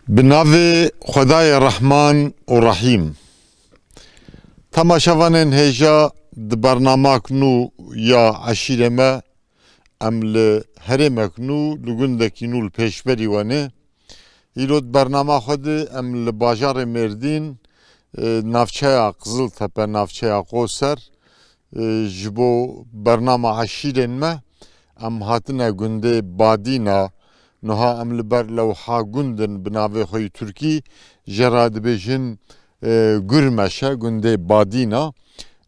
بناوی خدای رحمان و رحیم تماشاوانین هجا د برنامه کنو یا عشیره ما امل هرم کنو لگندکی نول پیشبری وانه ایرود برنامه خود امل باجار مردین نافچه قزل تپه نافچه قوسر جبو برنامه عشیرین ما ام هاتنه گنده بادینا نها امل بر لوحا گندن بناوی خوی ترکی جراد بیجن گرمشه گنده بادینا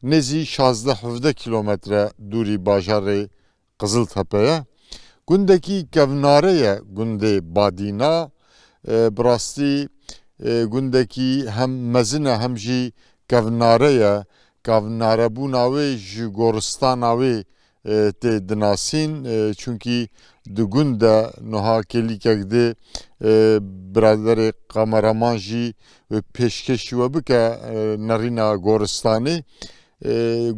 نزی 16-17 kilometre دوری باجار قزل تپه گندکی گوناره گنده بادینا براستی گندکی هم مزنه هم جی گوناره بوناوی جی گورستاناوی ته دناسین چونکی دگونده نها کلیکک ده برادر قمرامان جی پیشکشی و بکه نرینا گورستانی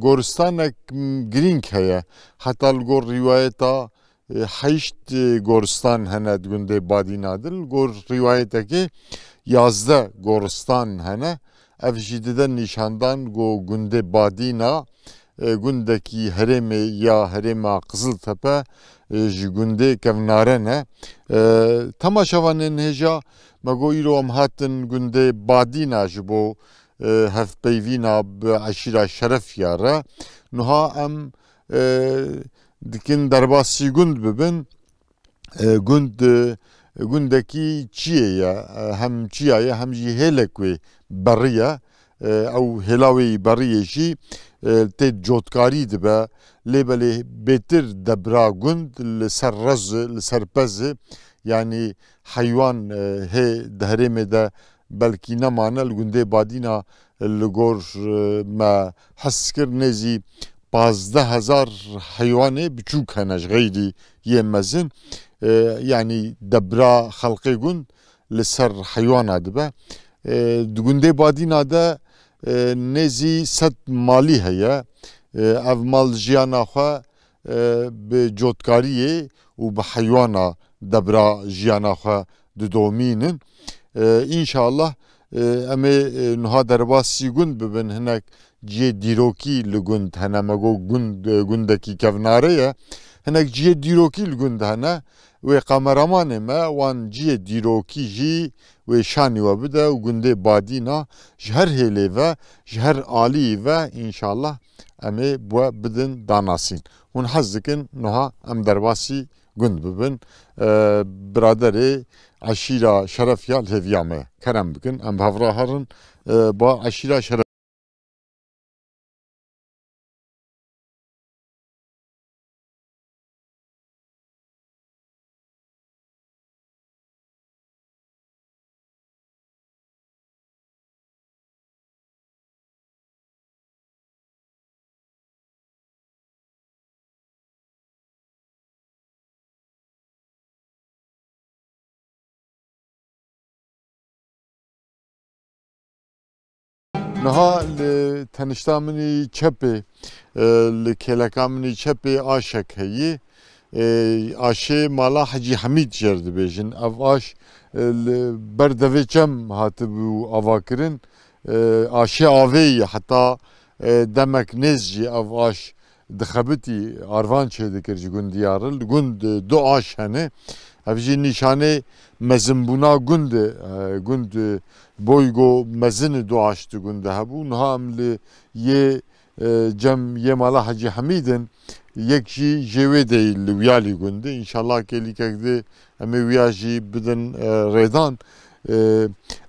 گورستانک گرینگ هیا حتی الگور روایتا هشت گورستان هنه دگونده بادینا دل گور روایتا که 11 گورستان هنه اف جیده نشاندان گونده بادینا گندکی هرم یا هرم قزل تپه گنده کوناره نه تماشاوانین هجا مگو ایرو ام هاتن گنده بادینا جبو هف پیوینا بعشیره شرف یاره نها ام دکن درباسی گند ببین گندکی چیه یا هم چیه هم جی هلکوی بریه او هلاوی بریه جی ته جوتکاری دبه لیبلی بهتر دبرا گند لسر رز لسر پز yani hayvan he dehreme de belki nemane günde badina ligor ma haskir nezi 15,000 hayvanı biçuk henaj gayri yemezin yani debra halkı gün لسر hayvana dibe günde badina da nezi set mali heye ev mal jiyana xwe bi cotkariye û bi heywana debra jiyana xwe didomînin înşallah em ê niha derbasî gund bibin hinek ciyê dîrokî li gund hene me got gundekî kevnare ye hinek ciyê dîrokî li gund hene wê kameramanê me wan ciyê dîrokî jî wê şanî we bide û gundê badîna ji her hêlê ve ji her aliyê ve înşallah em ê we bidin danasîn hûn hez dikin niha em derbasî gund bibin biraderê eşîra şeref ya hêviya me kerem bikin em bi hevra herin ba eşîra şeref Niha li tenişta minî çepê li keleka minî çepê aşek heyî aşê mala Hacî Hemîd jêr dibêjin ev aş li ber devê çem hatibû avakirin aşê avê ye heta demek nêz jî ev aş dixebitî arvan çê dikir ji gundiyarê li gund du aş hene ev jî nîşanê mezinbûna gund boygo mezin du aş di gund hebû niha em li yê cem yê mala Hacî Hemîdin yek jî jê wê deyî li wiyalî gundê înşallah kelîkek dê em ê wiya jî bidin rêdan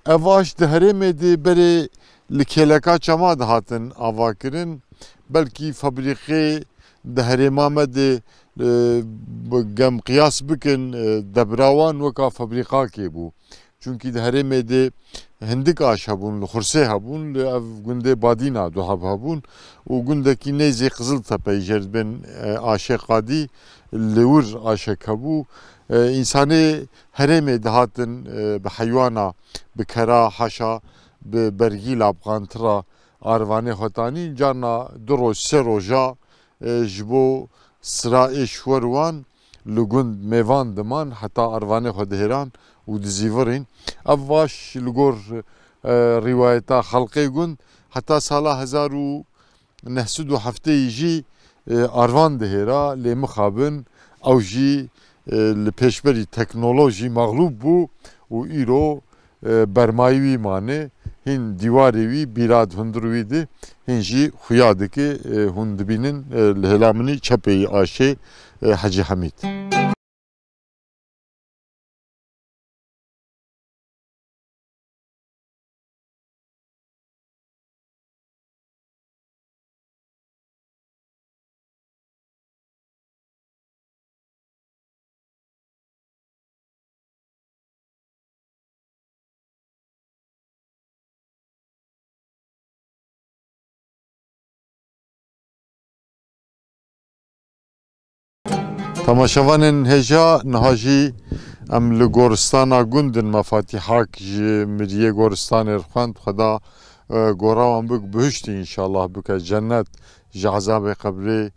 ev aş di herêmê dê berê li kêleka çema dihatin avakirin belkî febrîqê di herêma me dê gem qiyas bikin debra wan weka febrîqakê bû çünkü di herêmê dê hindik aş hebûn li xursê hebûn li ev gundê badîna duhab hebûn û gundekî nêzê qizil tepeyê jê dibin aşê qadî li wir aşek hebû însanê herêmê dihatin bi heywana bi kera haşa bi bergîla bixantira arvanê xwetanî carna du roj sê roja ji bo sirayê şwer wan li gund mêvan diman heta arvanê xwe dihêran و دزیورین افواش لگور روایتا خلقی گون حتی سال 1907 جی آروان دهیرا لی مخابن او جی لپیشبری تکنولوژی مغلوب بو و ایرو برمایوی مانه هین دیواری وی بیراد هندروی دی هین جی خیاده که هندبینن لهلامنی چپی آشه حجی حمید تماشاوانن هجا نهاجی ام لگورستانا گندن مفاتیحاک مریه گورستان رخوند خدا گوراوان بک بهشتی انشالله بک جنت جعذاب قبری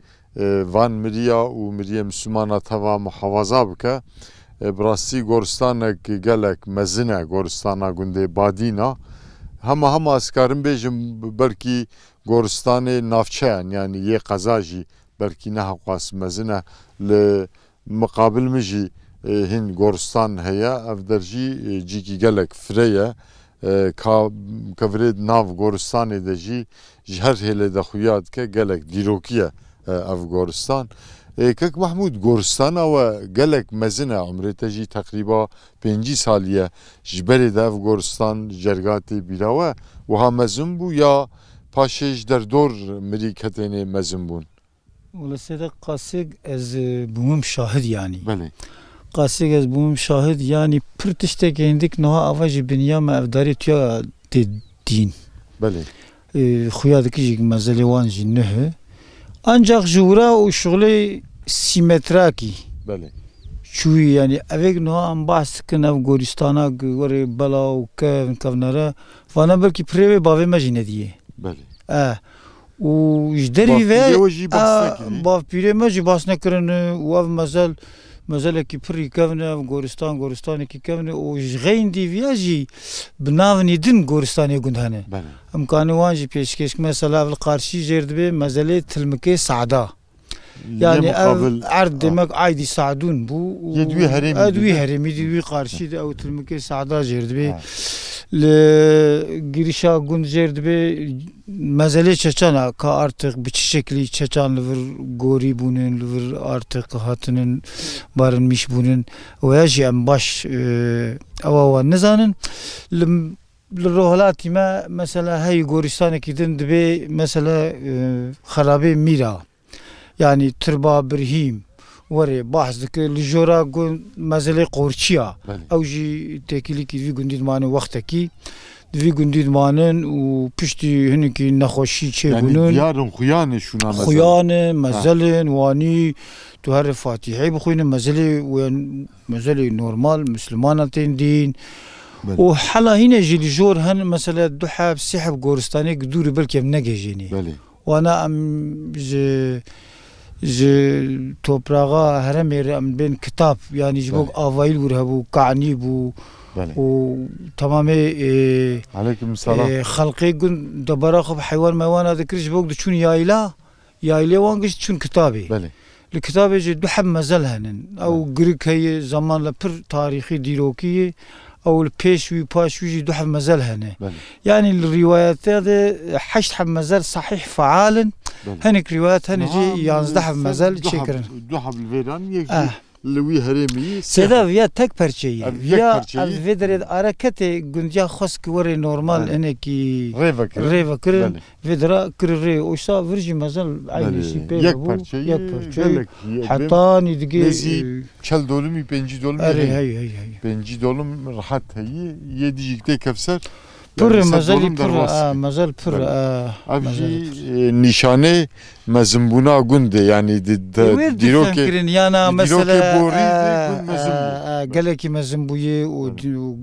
وان مریا و مریه مسلمانا توا محافظه بک براستی گورستانک گلک مزنه گورستانا گنده بادینا هم اسکارم بیجم برکی گورستان نافچه yani یه قزاجی برکی نه قاس مزنه لمقابل مجي هن گورستان هيا افدرجي جيكي گلك فريا كفريد ناف گورستان دجي جهر هله دخويات كه گلك ديروكيه اف گورستان كك محمود گورستان و گلك مزنه عمره تجي تقريبا 5 ساليه جبري داف گورستان جرگاتي بيراوه وها مزن بو يا پاشش در دور مريكتين مزن بون ولی سید قاسق از بوم شاهد yani. بله. قاسق از بوم şahit yani pırtışta gendik noha avajı binyam evdari tüya din. بله. Xuyadaki jig mezeli wan jin nehe. Ancak jura o şuğle simetraki. بله. Çuy yani evek noha am bahskin ev Goristana gore bala kev kavnara vana belki preve bave majine diye. بله. و جدري ve باف پیره مجی باس نکرن و اف مزل کی پری کونه گورستان کی کونه و غین دی ویاجی بناونی دین گورستانی گندهنه امکان وانجی پیشکش مثلا القارشی جردبه مزله تلمکه سعدا yani ard demek aydi saadun bu adwi haremi adwi qarshi de او تلمکه سعدا جردبه girişa gundjerdbe mezele çeçana ka artık bir şekli çeçan lır gori bunun lır artık hatının barınmış bunun ve yaşayan baş ava nizanın للرهلات ما مثلا هاي Goristan كيدن دبي مثلا خرابي ميرا يعني تربا برهيم وري بحث ذك الجورا قول مزلي قورشيا او جي تاكيلي كي في قنديد مانو وقتكي في قنديد مانن وبشتي هنكي نخوشي تشي بنون يعني ديارن خيانه شونا مثلا خيانه مزلن واني تهر فاتحي بخوين مزلي مزلي نورمال مسلمانتين دين وحلا هنا جي الجور هن مثلا الدحاب سحب قورستاني قدوري بلكي منجيني وانا ام toprağa herem yerim ben kitap yani jibok avayil vurhabu kani bu و تمامي عليكم السلام خلقي قن دبراخب حيوان ميوان هذا كريش بوق تشون يايلا وانقش تشون كتابي الكتاب يجي دحب مزلهن او قريك هي زمان لبر تاريخي ديروكي او البيشوي باشوي دحب مزلهن يعني الروايات هذا حشت حب مزل صحيح فعالا هنك روايات هنجي ينزدحب مزل شكرا دحب الفيران يجي لوی هرمی سدا ویا تک پرچه‌ای یا ویدرد حرکت گنجا خاص کوری نورمال اینه کی ریوا کرن ویدرا کری اوشا ورجی مازال عینی یک پرچه‌ای حتی ندیگه چل دولمی پنجی دولمی هی پنجی دولم راحت هی یه دیجیکته کفسر پر مازالی پر مازال پر افجی نشانه مزنبونا گنده yani دیروک yani mesela gelki mezunbuye o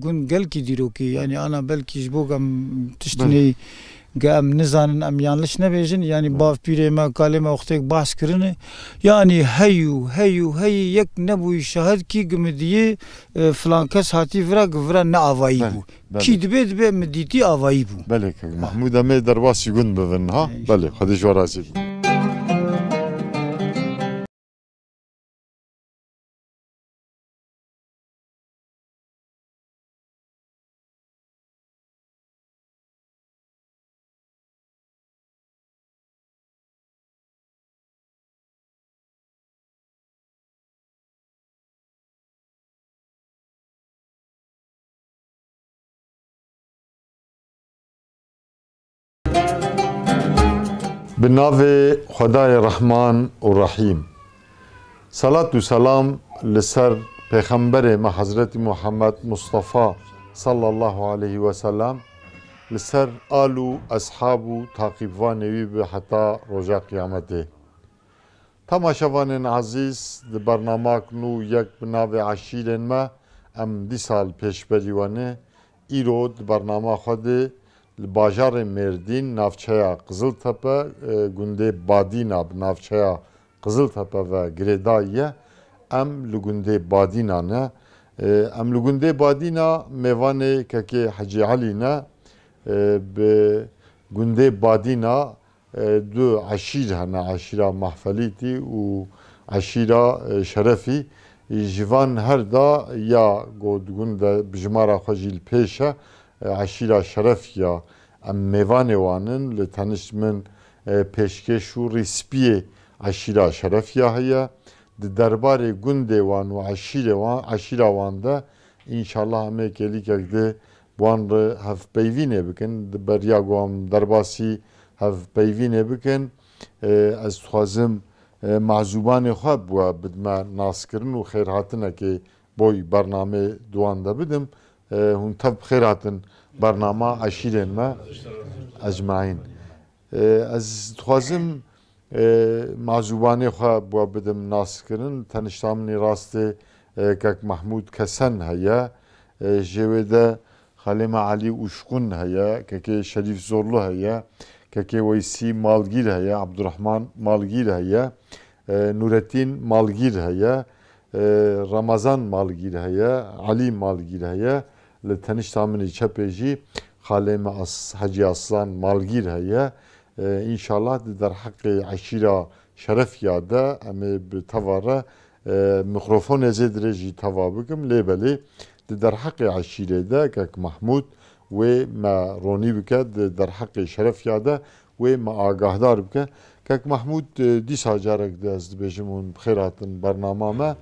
gün gelki diroki yani ana belki jbogam tiştini Gam nizanin em yanlış nebejin yani bav pirema kalema oxtek bahs kirine yani heyu yek nebu şahid ki gümediye falan kes hati vira ne avayı bu. Ki dibe mediti avayı bu. Bale Mahmud ame derbas yugun bevin ha. Bale hadi jwarazi. بناوی خدای رحمان و رحیم صلات و سلام لسر پیغمبر ما حضرت محمد مصطفى صلی الله علیه و سلم لسر آلو اصحابو تاقیبوانوی به حتا رجا قیامته تماشاوان عزیز د برنامه نو یک بناوی عشیرن ما ام دی سال پیش بریوانه ایرو د برنامه خود باجار مردین نافچه‌یا قزلتپه گونده بادینا نافچه‌یا قزلتپه و گریدایه ام لگونده بادینا نه ام لگونده بادینا میوانه که حجی علی نه به گونده بادینا دو عشیر هنه عشیره محفلیتی و عشیره شرفی جوان هر دا یا گونده بجمارا خجیل پیشه عشیره شرف یا ام میوان وانن لتنش من پیشکش و ریسپی عشیره شرف یا هیا دربار گنده وان و عشیره وان ده انشالله همه کلی که وان رو هف پیوینه بکن بریا گوام درباسی هف پیوینه بکن از خوازم معزوبان خواب و بدما ناس کرن و خیر هاتنه که بوی برنامه دوان ده بدم هون تب خیراتن برنامه عشیرن ما اجمعین از خوازم معزوبانی خواه با بدم ناس کرن تنشتامنی راست که محمود کسن هیا جویده خالم علی اشکون هیا که شریف زورلو هیا که ویسی مالگیر هیا عبدالرحمن مالگیر هیا نورالدین مالگیر هیا رمضان مالگیر هیا علی مالگیر هیا لتنش تامنی چپیجی خالم حجی اصلان مالگیر هیا انشالله در حق عشیره شرف یاده امی به تواره میکروفون زد رجی توا بکم لیبلی در حق عشیره ده که محمود و ما رونی بکد در حق شرف یاده و ما آگاهدار بکد که محمود دی ساجارک ده از بیشمون خیراتن برنامه ما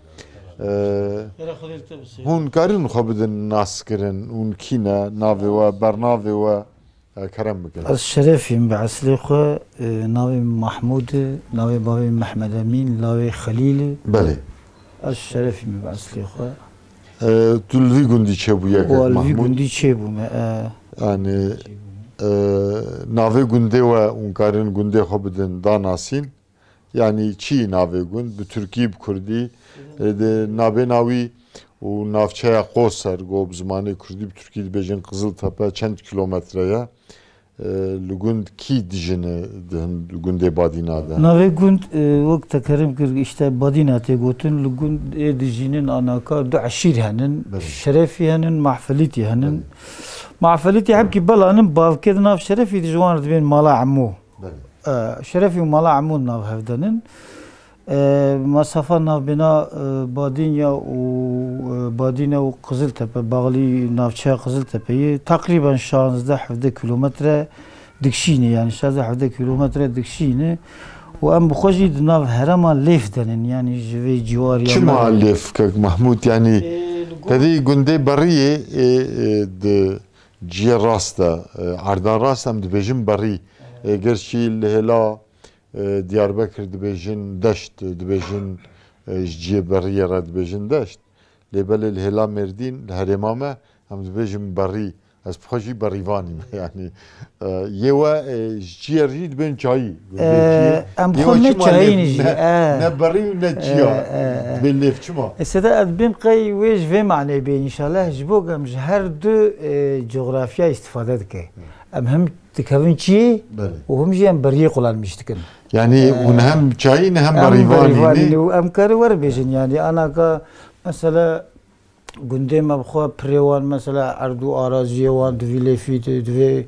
هون کارن خوابدن ناس کرن اون کینا ناوی و برناوی و کرم بکن از شرفیم به اصلی خو ناوی محمود ناوی بابی محمد امین ناوی خلیل بله از شرفیم به اصلی خو تلوی گندی چه بو یک محمود والوی گندی چه بو yani nave günde ve unkarın günde خوابدن داناسین yani çi nave gün bu Türkiye Kurdi nave navi و navçaya Qosar gob zamanı Kurdi Türkiye bejin Kızıltepe çend kilometreye lugund ki dijine lugunde badinada nave gund vakt tekerim kır işte badina te gotun lugund dijinin anaka du aşir hanin şerefi hanin mahfeliti hanin mahfeliti habki balanın bavked nav şerefi dijwan dibin mala ammu شرفي ومالا عمود ناف هفدنن مسافة ناف بنا بادينيا وبادينيا وقزلتبه باغلي نافشا قزلتبه تقريبا 16 كيلومتر دكشيني يعني 16 كيلومتر دكشيني وام بخوجي ناف هرما ليف دنن يعني جوي جوار كما ليف كك محمود يعني هذه جندي بريه د جي راستا عردان راستا مدبجم بري گرچی لهلا دیاربکر دبیجن دشت دبیجن جیبریه را دبیجن دشت لبل لهلا مردین هرمامه هم دبیجن بری از بخوشی بریوانی یعنی یه و چیرید بین چایی ام خون نه چایی نیجی نه بری و نه چیا بلیف چما استدا ادبیم قی ویش و معنی بی انشالله جبوگ ام هر دو جغرافیا استفاده دکه ام هم تکون چی و هم جی ام بری قلال میشتکن yani اون هم چایی نه هم بریوانی و ام کار ور بیشن yani انا که مثلا گنده ما بخوا پریوان مثلا اردو آرازی وان دویله فیت دوی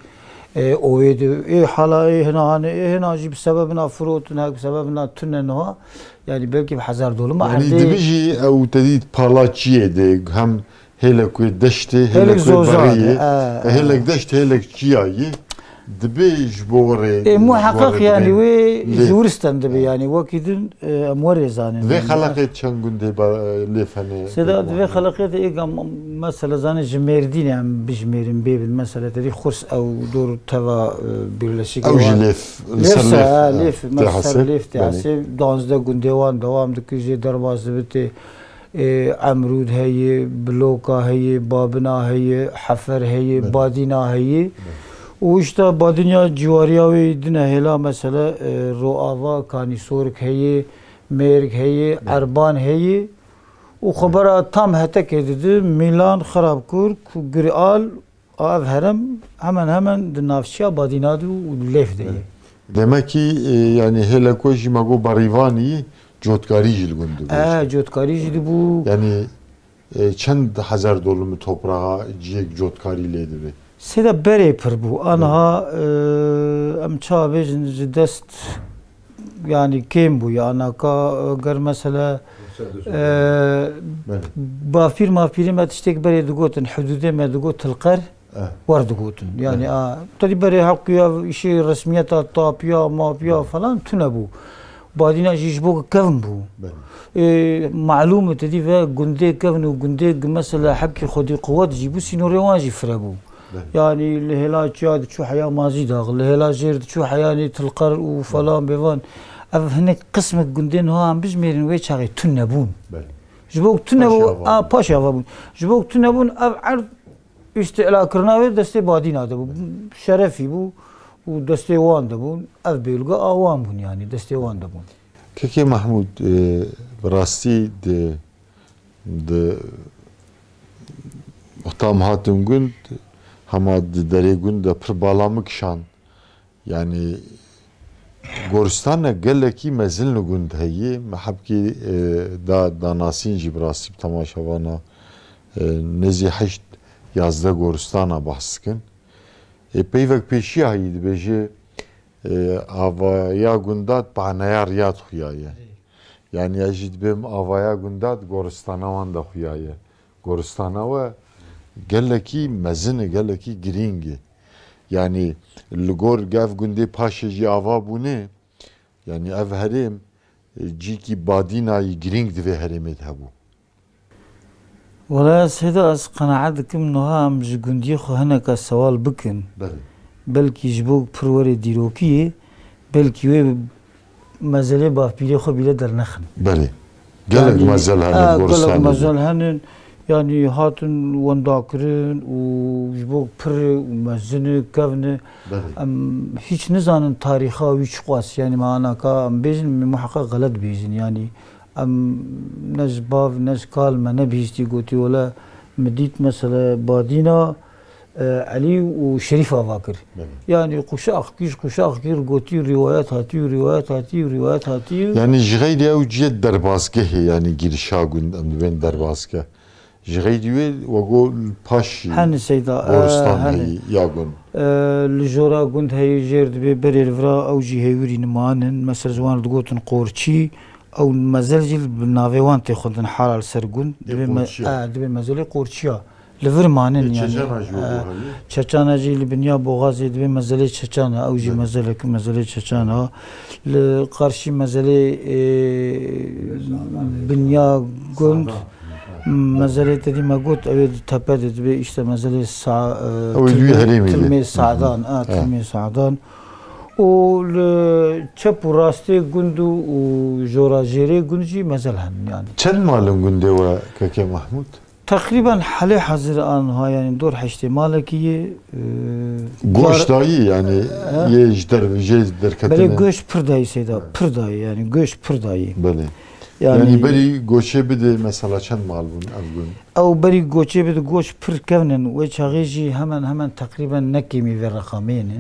اوید حالا هنا جی بسبب نافروت نه بسبب ناتون نه yani belki $1000 ما yani dibiji او تدید پالاچیه ده هم هلک دشته هلک بریه هلک دشته هلک چیایی دبيج بوري محقق يعني وي جورستان دبي يعني وكيدن امور زاني ذي خلقت شنقون دي لفني سيدا ذي خلقت ايغا مثلا زاني جميردين عم بجميرين بيب المسألة دي خرس او دور توا بيرلشيك او جليف ليف مثلا ليف تحسب دانزدا قندوان دوام دكيجي درباز بتي عمرود هي بلوكا هي بابنا هي حفر هي بادينا هي و işte badınya civarıya dine hela mesela roava kanisork heye merk heye erban heye o habara tam hetek edildi Milan xarabkur Grial av herem hemen de navşya badinadı u lef de demek ki yani hele koji mago barivani jotkari jil gundu jotkari jil bu yani çend $1000 mu toprağa ciyek jotkari ledi سيدا بري بربو أنا أم تشابج دست يعني كيم بو يعني كا مثلا بافير ما فيري ما تشتك بري دقوتن حدودي ما دقوت القر ورد دقوتن يعني تدي بري حقيا شيء رسميات طابيا مافيا فلان تنبو بعدين يجيبوك كفن بو معلومة تدي في جندي كفن وجندي مثلا حكي خدي قوات جيبو سينوريوان جيفربو يعني الهلال جاد شو حياة ماضي داغ الهلال جيرد شو حياني تلقر وفلان بيفان هناك قسم جندين هو عم بجميرين ويش هاي تنبون جبوك تنبون باشا فابون جبوك تنبون عرض استعلاء كرناوي دستي بادين هذا شرفي بو ودستي وان دبون بيلقى اوان بون يعني دستي وان دبون كيكي محمود براستي د وقتام هاتم قلت هما دري قلت پر باlamı kişan yani Goristan'a geleki mezil nugund heyi mahbki da nasin jibrasib tamaşavana nezi haşt yazda Goristan'a bahskin peyvek peşi haydi beji avaya gundat panaya riyad xuyaya yani ajid bim avaya gundat Goristan'a van da xuyaya Goristan'a ve geleki mezini geleki giringi yani lgor gav gundi paşeji ava bu ne yani ev herim ciki badinayı giring dive herimet habu ولا سيدا از قناعت كم نها ام جگندی خو هنه کا سوال بکن بلکی جبوک پروری دیروکی بلکی و مزله با پیری خو بیله در نخن بله گلک مزل هنه گلک مزل هنه yani hatun wandakırın u jbok pır mezini kavne hiç ne zanın tariha hiç qas yani mana ka bezin muhakkak galat bezin yani am nezbav nezkal ma nebizti goti wala medit mesela badina Ali و شريف أفاكر يعني قشاق كير قوتي روايات هاتي يعني جغير أو جد درباسكه يعني جيرشاغون أم بين درباسكه جغير وقول باشي هن سيدا غورستان ياغون الجورا قند هي جيرد ببرير فرا أو جي هيوري نمانن مثلا زوان دقوتن قورتشي أو مازال بالنافيوان تاخذن حال سرقون دبي مازال قورتشيا لفرمانن يعني تشانا جي لبنيا بوغازي دبي مازال تشانا أو جي مازال تشانا لقرشي مازال بنيا قند مزالة تدي ما قلت أود تبادت به إشتا مزالة تلمي سعدان تلمي سعدان والشاب وراستي قندو وجورا جيري قندجي مازال هن يعني كم مالهم قندوا كاكي محمود؟ تقريبا حالي حاضر آنها يعني دور احتمالك هي گوش دایی yani يجدر كتنه بله گوش پردایی سيدا پردایی yani گوش پردایی بله yani beri goçe bide mesela çend mal bun avgun او beri goçe bide goç پر kevnen ve çağıcı hemen takriben nekimi ve rakamene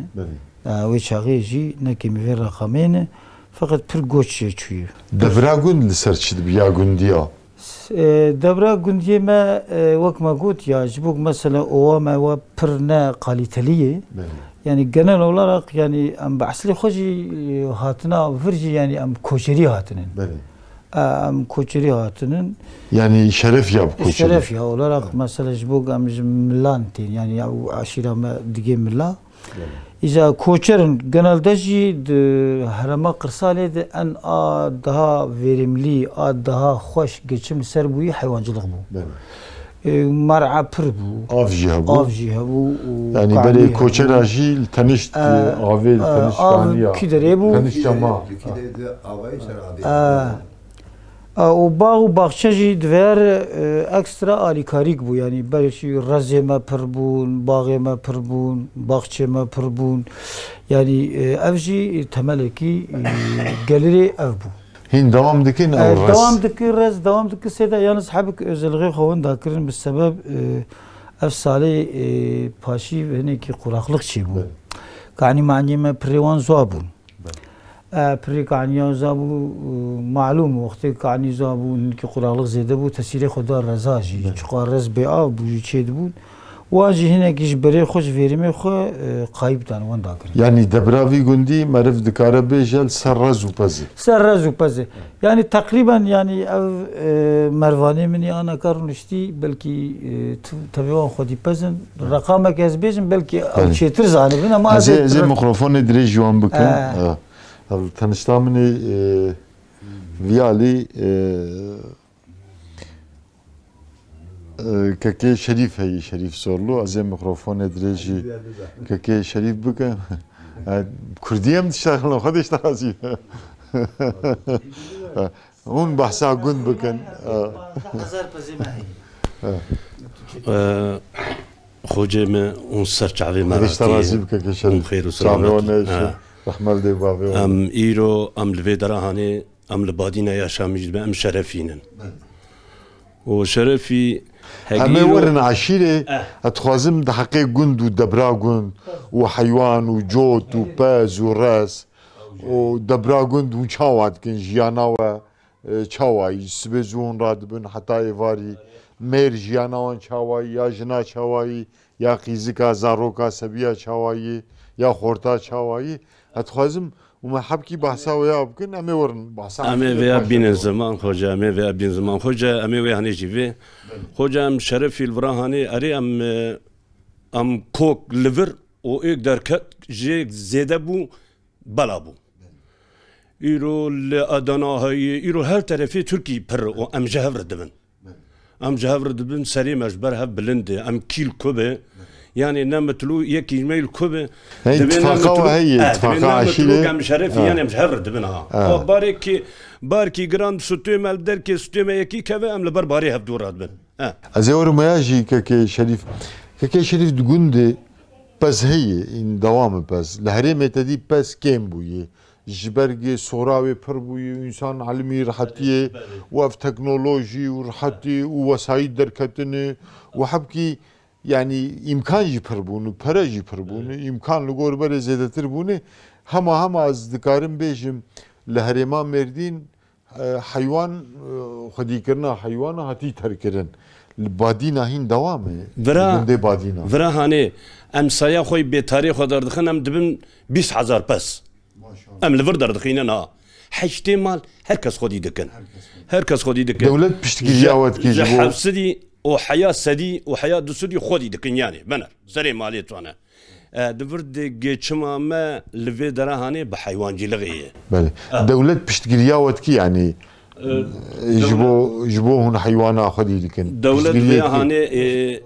ve çağıcı nekimi ve rakamene fakat per goçe çuyu devragun liserçid biya gundiya دبرا گندیه ما وقت ما قلت يا جبوك مثلا اوما وبرنا قاليتليه يعني genel olarak yani ام بحسلي خوجي هاتنا فرجي يعني ام كوشري هاتنن ام كوشري هاتنن yani şeref yap koçeri şeref ya olarak mesela jibuk am millantin yani aşira ma dige milla İza koçerin genelde harama kırsale de en daha verimli, daha hoş geçim ser bu hayvancılık bu. Mar'a pır bu. Avcı bu. Yani böyle koçer ajil tanıştı, avel tanışkanıya. Kidere bu. Tanışcama. O bağ bahçeci dver ekstra alikarik bu yani belki razeme pırbun, bağeme pırbun, bahçeme pırbun yani evci temeleki geliri ev bu. Hin devamdaki ne raz? Devamdaki seda yalnız habik özelliği kovan da kırın bir sebep ev sali paşi ve ne ki kuraklık çi bu. Kani manyeme privan zoabun. پری کانیا زابو معلوم وقتی کانی زابو که قرالق زده بود تسیری خدا رزاجی چقدر رز به آب بوی چید بود واجی هنه کیش بری خوش ویرمی خو قایب دان وان داکر yani debravi gündi marif dikare bejel serraz u pazı yani takriben yani ev mervani mini ana karnuşti belki tabii o xodi pazın rakama kez bejim belki çetir zanibin ama az mikrofon edire juan bakın tanıştığımını viyali keke şerif heyi şerif sorlu azem mikrofon edreji keke şerif bıkın Kurdiyem dışarılı hadi işte razı un bahsa gün bıkın خوجه اون سرچاوی مراتي خير وسلامة رحمل دی بابی ام ایرو ام لویدرا هانی ام لبادینا یا شامیج به ام شرفینن و شرفی همه ورن عشیره اتخوازم ده حقی گند و دبرا گند و حیوان و جوت و پاز و راس و دبرا گند و چاواد کن جیانا و چاوایی سبزون رادبن حتی ایواری میر جیانا و چاوایی یا جنا چاوایی یا قیزکا زاروکا سبیا چاوایی یا خورتا چاوایی اتخوازم ومحبكي بحثا ويا بكن امي ورن بحثا امي ويا بين الزمان خوجا امي ويا بين الزمان خوجا امي ويا هني جيفي خوجا ام شرفي الفراهاني اري ام كوك ليفر او اقدر كت جي زيده بو بلا بو ايرو لادنا هي ايرو هر طرفي تركي بر او ام جهور دبن ام جهور دبن سري مجبر هب بلند ام كيل كوبه يعني نمتلو يكي ميل كوبه اتفاقا عشيره كم شرف يعني مش هفرد منها باركي جراند ستو مال دركي ستو ما يكي كذا ام لبر باري هفدورات بن ازور ما يجي ككي شريف دغوندي بس هي ان دوام بس الهريمه تدي بس كيم بوي جبرجي صوراوي بربوي انسان علمي راحتيه وف تكنولوجي وراحتي ووسايد دركتني وحبكي yani imkan jipar bunu, para jipar bunu, imkanlı gorbere zedetir bunu. Hama az dikarim bejim leherema merdin hayvan xudikirna hayvana hati terkirin. Badina hin devam e. Vra badina. Vra hani em saya xoy be tarih xodar dixin em dibin 20000 pes. Em li vir dardixînin ha. Hiştimal herkes xodî dikin. Herkes xodî dikin. Devlet piştgiriyawet ki ji hevsidî وحياة سدي وحياة دسودي خودي دكن يعني بنا سري ماليت وانا دفرد جيتشما ما لفي دراهاني بحيوان جلغيه بله دولة بشتغرياوت كي يعني جبو هون حيوانا خودي دكن دولة هاني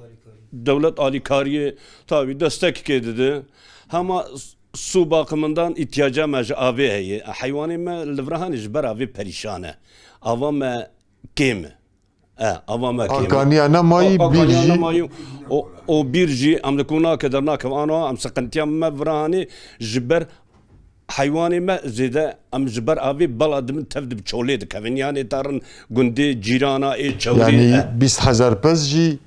دولة آلیکاریه tabi destek kedidi hama su bakımından ihtiyaca mec avê heye haywanê me li vir hanê ji ber avê perîşan e ava me kêm e ama me Akaniya nemayî bir jî o bir jî em dikûna kedar nakim ana em seqintiya me viranî ji ber haywanê me zêde em ji ber avê bela dimin tev dib çolê dikevin yanê tarin gundê cîrana ê çewrê yani 20,000 pes jî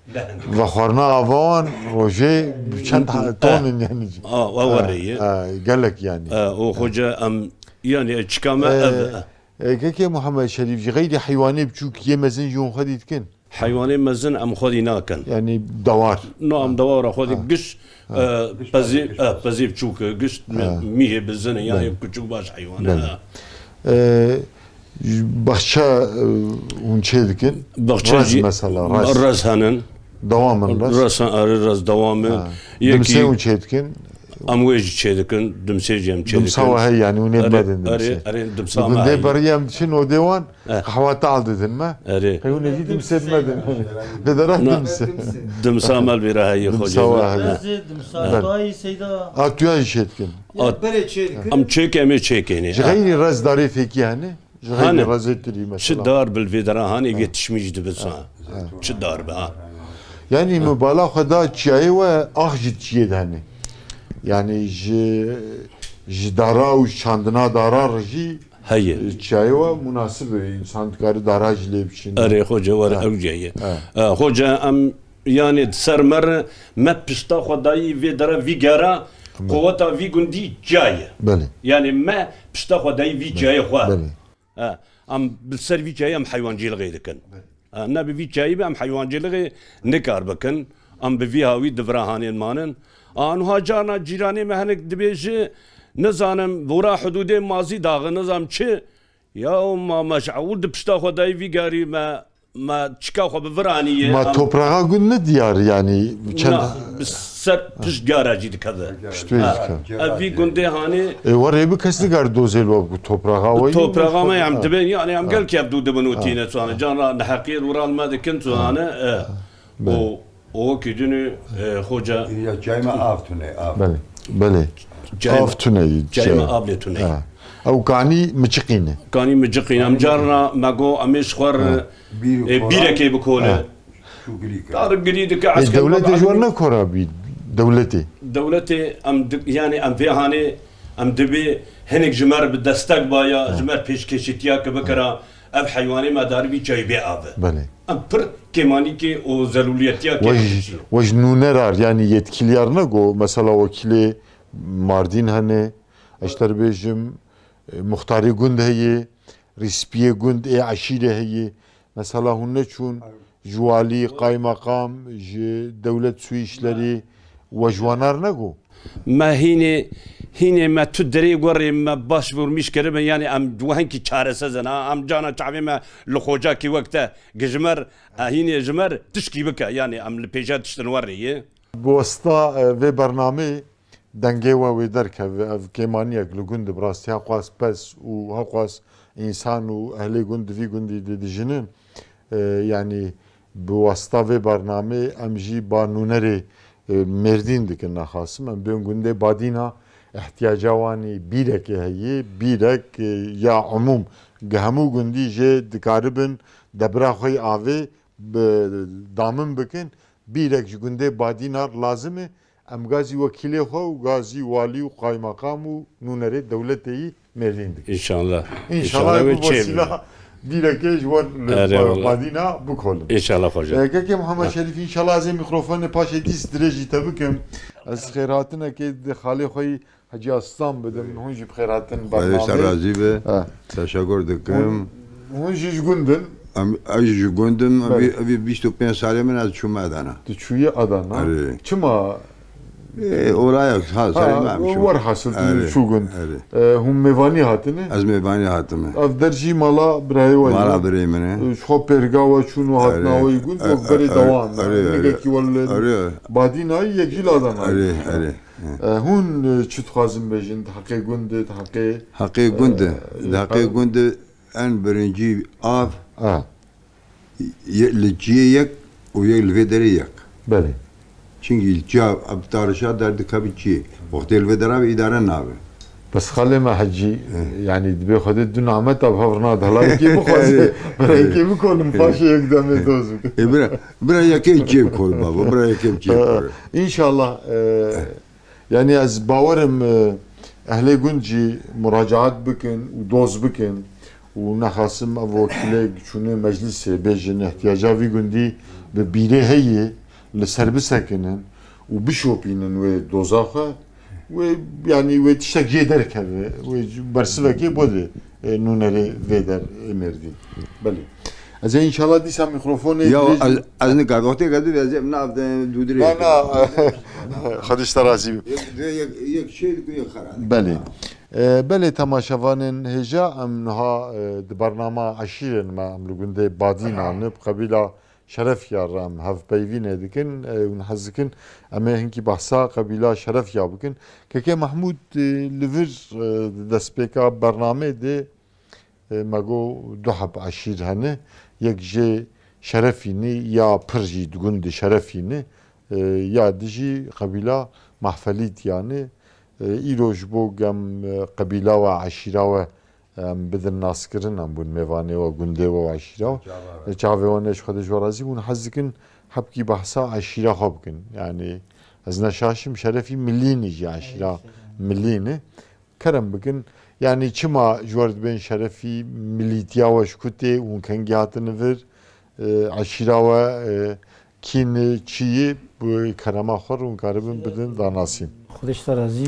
vexwarina avawan rojê çend tonin yani werî gelek yani o hoca em yani çikame Keke Muhammed Şerif jî geyri heywanê biçûk yê mezin jî xwe dîtkin haywanê mezin em xwedî nakin yani dawar nam dawara xwedî giş pezê biçûk giş mîhê bizinin yani küçük baş haywan Baxça hûn çê dikin Baxça mesela raz henin dawamın raz dawamı dimsê hûn çê dikin em wê jî çê dikin dimsê jî em çê dikin dimsa hey yani hûn ê medin erê dimsa Gundê beriyê em diçin o dêwan qehweta al didin me erê hûn ê jî dimsê dimedin li dera dimsê dimsa mel bêra heye hoca tu ya jî çê dikin em çêk em ê çêkênê ji geyri rezdarê fêkî hene ji geyri rezê tirî çi mesela dar bil vê dera hanê yetişmiş dibisa çi dar be ha yani me bala xwe da çiyayê we ax jî çiyê de hene yani ji dara û çandina dara jî heye çiyayê we münasib e insan dikarî dara jî lê biçîne erê hoca were ew ceye hoca em yani sermer me pişta xwe dayî vê dera vî gera quveta vî gundî caye belê yani me pişta xwe dayî vî cayê xwe belê em bi ser vî cayê em heywancîlixê dikin ne bi vî cayî be em heywancîlixê nikar bikin em bi vî hawî di virahanên manin anha cana cîranê me hinek dibêje nizanim vora hudûdê mazî daxi nizam çi ya ma meş'ûr di pişta xwe dayî vî garî me çika xwe bi viranîye ma toprağa gund ne diyar yani çend ser piştgara jî dikeve ev vî gundê hanê warê bi kes digar dozêl bu toprağa we toprağa me em dibin yani em gelkî ev dû dibin û tîne çûane cana neheqîr wiran me dikin çûane o kîdûnê hoca ya cayma av tune av belê av tuneyî cayma av lê tuneyî ew kanî miçiqîne kanî miciqîn em carna me got em ê ji xwe bîrekê bikole dar girî dike devletê ji wan nekora bî devletê devletê yani em vê hanê em dibê hinek ji me bi destek baya ji me pêşkeşîtiya ki bikira ev heywanê me darî vî ceybê av e belê em pir kêmanîkê û zelûliyetiya we ji nûnerar yani yetkiliyar ne got mesela wekîlê Mardîn hene eşter bêjim muxtarê gund heye rîspiyê gund ê eşîrê heye mesela hûn neçûn ji walî qaymakam ji dewlet sû îşlerî we ji wanar ne got me hînê me tu derê gwerê me baş vurmiş kiribe yani em wehenkî çaresezin ha em cana çavê me li xocakî wek te gijmer hînê ji me tişkî bike yani em li pêşa tiştin werê ye bi westa vê bernameyê dengê we wê derkeve ev kêmaniyek li gund bi rastî heqwas pes û heqwas însan û ehlê gund vî gundî de dijinin yani bi westa vê bernameyê em jî ba nûnerê merdîn dikin nexasim em bên gundê badîna ihtiyaca wanî bîrekê heye bîrek ya umûm hemû gundî jê dikaribin debra xwe avê damin bikin bîrek ji gundê badînar lazim e em gazî wekîlê xwe û gazî walî û qaymakam û nûnerê dewletê yî merdîn dikin inşallah bu vesîla bîrekê ji wan badîna bikolin inşallah hoca Keke Muhammed Şerif inşallah ez ê mîkrofonê paşê dîst dirêjî te bikim ez xêratinekê di xalê xwe Hacı Aslan bidim hûn jî bi xêratin bernamê razî be teşekkür dikim hûn jî ji gundin ez ji gundim evî 25 salê min ez çûme Adana tu çûye Adana çima oraya war hasıl çû gund hûn mêvanî hatine ez mêvanî hatime ev derjî mala birayê we mala birê min e xwe pêrga we çûn û hatina wê gund wek berê dewam negekî wel badînayî yek jî li Adana hûn çi dixwazin bêjin heqê gundê heqê gundê en birincî av li ciyê yek û yek li vê derê yek belê çünkü ciya tarışa derdi kabı ciyê wextê li vê dera îdare nabe بس خلي ما حجي يعني دبي خدت دون عمتها بهفرنا دهلا كيف خازي برا كيف بكون مفاشي يقدم يدوز برا يا كيف جيب كل بابا برا يا كيف جيب ان شاء الله يعني از باورم اهلي گونجي مراجعات بكن ودوز بكن ونخاسم وكيلك شنو مجلس بيجن احتياجا في گوندي ببيره هي لسربسكنن وبشوبينن ودوزاخه ويعني وتشتاق جيدر كذا وبرسلكي بودي نونري فيدر امردي بلي زين ان شاء الله دي سام ميكروفون يا ازني قاعدتي قاعد لازم نعرف دودري انا خدش ترازي يك شيء يك خرا بلي بلي تماشاوانن هجا امنها برنامج عشيرن ما عملوا بادين عنب قبيله شرف يارم هف بيفين دكن ونحزكن اما هنكي بحثا قبيله شرف يا بكن كي محمود لفر دسبيكا برنامج دي ماغو دوحب عشير هنه يك جي شرفيني يا برجي دغون دي شرفيني يا دجي قبيله محفليت يعني ايروج بوغم قبيله وعشيره بدن ناس كرن ام بون ميواني و گونده و عشيره جاوانش خودش ورازي ون حزكن حبكي بحثا عشيره خبكن يعني از نشاشم شرفي مليني جي عشيره مليني كرم بكن يعني چما جورد بين شرفي مليتيا وش كوتي ون كان جاتن فر عشيره و كين چي bu karama xor ون karibin بدن داناسين خودش ترازي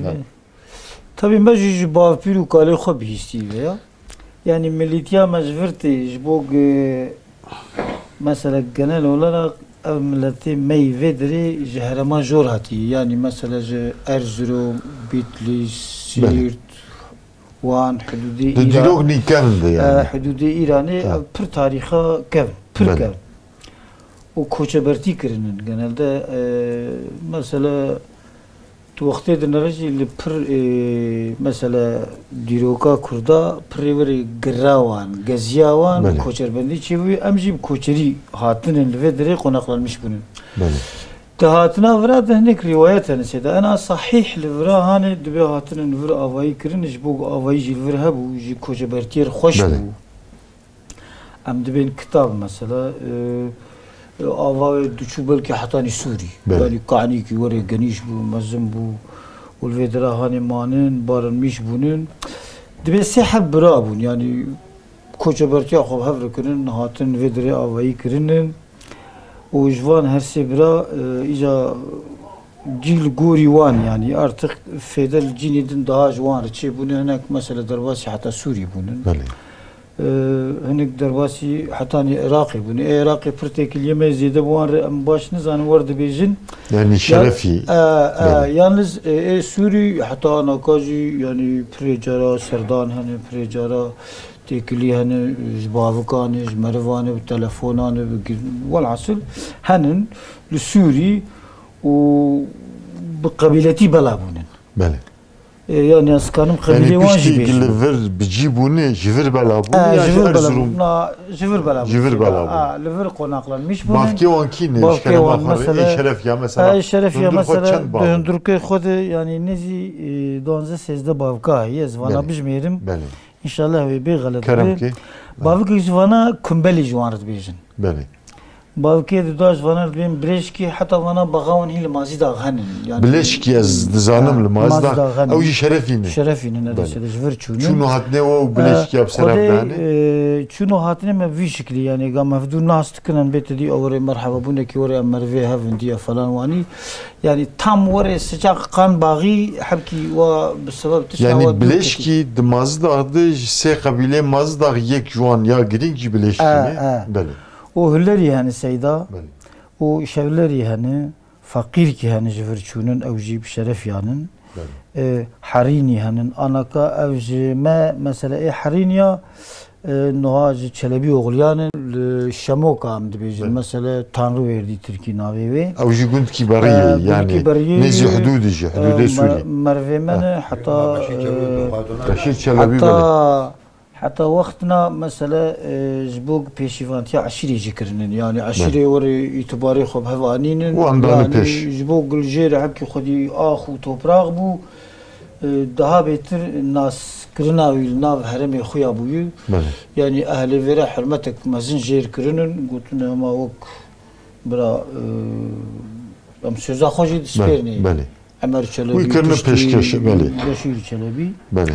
tabii mecbur bavpiru kale xo bihişti veya yani milletiya mecburti jbog mesela genel olarak milleti meyvedri jehrama jor hati yani mesela Erzurum, Bitlis, Siirt, Van hududi İran. Ni kevndi yani. Hududi İran'ı pır tariha kevn, pır kevn. O koçeberti kirinin genelde mesela وقتی دنرجی لپر مثلا دیروکا کردا پریوری گراوان گزیاوان کوچربندی چی وی امجیم کوچری هاتن الفدری قناقلانmış bunun. تهاتنا ورا دهنك روايات نسيدا انا صحيح لورا هاني دبي هاتن ور اوي كرن جبو اوي جي ور هبو جي كوجبرتير خوش بو ام دبين كتاب مثلا آوای دوچو بلکه حتانی سوری ولی کانی کی وری گنیش بو مزم بو والفدرا هانی مانن بارن میش بونن دبی سحب برابون yani کوچبرتی خوب هفر کنن هاتن ودری آوایی کرنن و جوان هر سبرا ایجا جیل گوری وان yani artık fedel cinidin daha jwan çi bunu henek mesela dervasi hatta Suriye bunun هناك درباسي حتى عراقي بني عراقي برتك اليوم زيد بوان باش نزان ورد بيجن يعني شرفي يالنز سوري حتى انا كاجي يعني بريجارا سردان هن بريجارا تيكلي هن جبافكان جمروان بالتليفونان والعسل هنن للسوري وبقبيلتي بلابونن بله yani askanım kabile yani pişti gilver bicibuni jivir balabun ya Erzurum jivir balabun liver konaklanmış bunun bafki wankine bafki mesela şeref ya mesela şeref ya mesela döndürke xode yani nezi 12 bavka yez vana bijmerim inşallah ve bir galat bavki jvana kumbeli jwanrt bijin beli bavki dudaj vanar bim breşki hatta vana bagawan hil mazida ghanin yani breşki az dizanım mazida او şerefinin adresi jver çunu çunu hatne o breşki yapsarab yani çunu hatne me vi şekli yani gam mafdun nas tıkınan betedi avre merhaba bunaki oraya merve havin diye falan vani yani tam oraya sıcak kan bağı habki ve sebep tişna yani breşki mazida adı se kabile mazida yek juan ya girinci breşki mi beli o hülleri yani seyda o şevleri yani fakir ki yani jverçunun evci bir şeref yanın harini yani anaka evci mesela hariniya nuhacı çelebi oğulyanın şamok amdı bejin mesela tanrı verdi Türkiye navevi evci günd kibariye yani nezi hududi Suriye mervemene hatta Raşid Çelebi حتى وقتنا مثلا جبوق بيشيفانتي عشيري ذكرنن يعني عشيري وري اعتباري خب هوانين يعني جبوق الجير حكي خدي اخو توبراغ بو daha beter nas kirina ve nav heremi xuya buyu. Yani ahli vera hürmetek mazin jêr kirinin gotun ama ok bira am söza xoji disperni. Ömer Çelebi. Bu ikirne peşkeşi beli. Beşir Çelebi. Beli.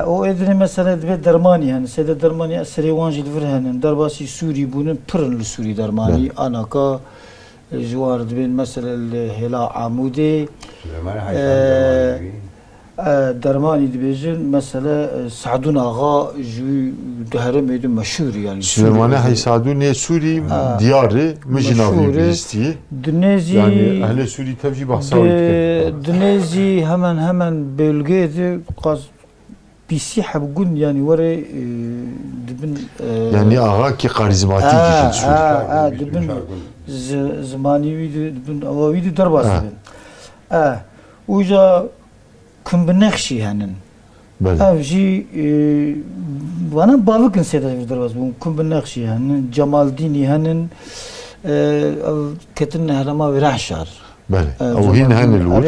O edine mesela dve dermani yani sede dermani eseri wanjil virhanen derbasi Suri bunun pırın Suri dermani anaka جوار دبين مثلا هلا عمودي درماني دبيجن مثلا سعدون آغا جو دهرم يدو مشهور يعني سليماني هاي سعدون سوري دياري مجناوي بيستي دنيزي يعني أهل سوري تبجي بحصاوي دنيزي همان بلغيدي قاس بيسيح بقول يعني وري دبن يعني آغا كي كاريزماتيك دبن زماني دبن أواويدي درباس دبن وجا كم بنخشي هنن أفجي وانا بابكن سيدا درباس بون كم بنخشي هنن جمال ديني هنن كتن هرما وراحشار بله او هين هن الور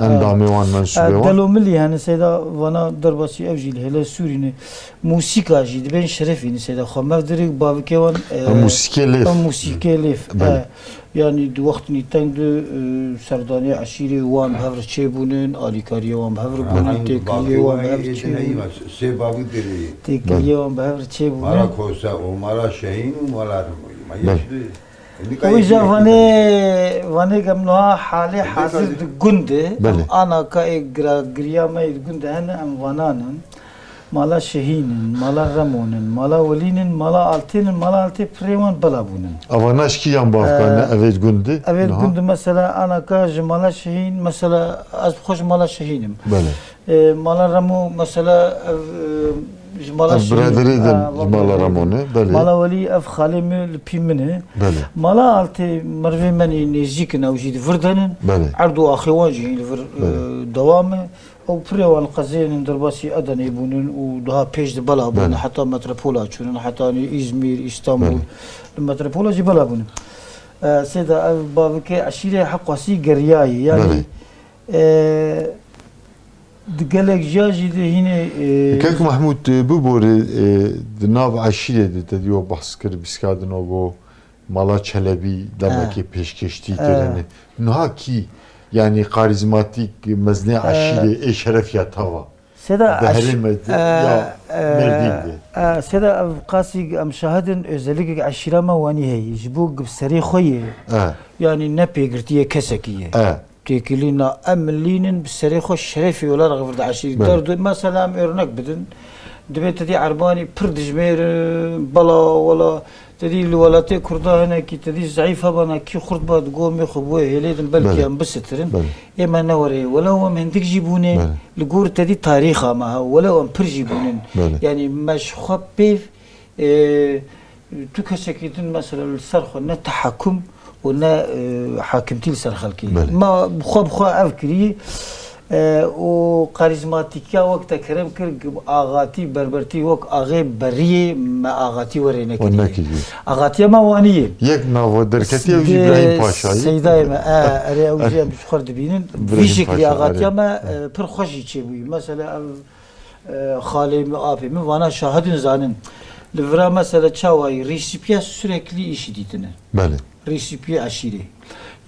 اندامي وان منسوبه دلو ملي هن سيدا وانا درباسي افجيل هلا سوريني موسيقى جي بين شرفيني سيدا خمر دريك بابكيوان موسيقى ليف يعني دو وقت نيتان دو سرداني عشيري وان بهفر تشيبونن اليكاري وان بهفر بونن تيكلي وان بهفر تشيبونن سي بابي دري تيكلي وان بهفر تشيبونن مارا كوسا ومارا شاهين ولا ما يشدي وإذا فاني قمناها حالي حاضر دقنده أنا كإجراء ما يدقنده هنا أم فنانن مالا شهينن مالا رمونن مالا ولينن مالا ألتينن مالا ألتي بريوان بلابونن أفناش كي يام بافكانه أفيد قنده أفيد قنده مثلا أنا كجمالا شهين مثلا أز بخش مالا شهينم مالا رمو مثلا برادري مالا رامونه بله مالا ولي اف خالمي البيمنه بله مالا التي مرفي مني نيزيكنا وجيد فردنن عرضو اخوان جي دوامه او بريوان قزين درباسي ادن يبونن ودها بيج بلا بون حتى متروبولا تشونن حتى ازمير اسطنبول المتروبولا جي بلا بون سيدا بابكي عشيره حقوسي قرياي يعني دقلك جاجي ده هنا كيف محمود ببوري دناب عشيرة ده تديو بحث كر بسكادنا و مالا چلبي دمكي پیشکشتی کرنه نها کی يعني كاريزماتيك مزني عشيرة اي شرف يا توا سيدا يا مردين سيدا قاسي مشاهدن özellikle عشيرة ما واني هي جبوك بسري خويه يعني نبي قرتيه كسكيه تيكلينا أملينن بسريخو الشريفي ولا رغفرد عشير دردو مثلا إرنك بدن دبيت تدي عرباني بردج مير بلا ولا تدي ولا تي كردا هنا كي تدي ضعيفة بنا كي خرد باد قوم يخبوه هليدن بلكي أم بسترن إما نوري ولا هو من ديك جيبوني لقور تدي تاريخها معها ولا هو بر جيبونن يعني مش خبيف تكسكيدن مثلا الصرخ التحكم ونا حاكمتي لسر خلقي ما بخوا أفكري وكاريزماتيكا وقت كرم كرق آغاتي بربرتي وق آغي بريه ما آغاتي ورينكي آغاتي ما وانيه يك ناو دركتي وجي إبراهيم باشاي سيداي ما أري أوجي بشخر دبينن في شكل آغاتي ما برخوشي تشيبوي مثلا خالي أبي من وانا شاهدن زانن لفرا مثلا تشاوي ريسيبيا sürekli işi diytine. بله. ريسيبي عشيري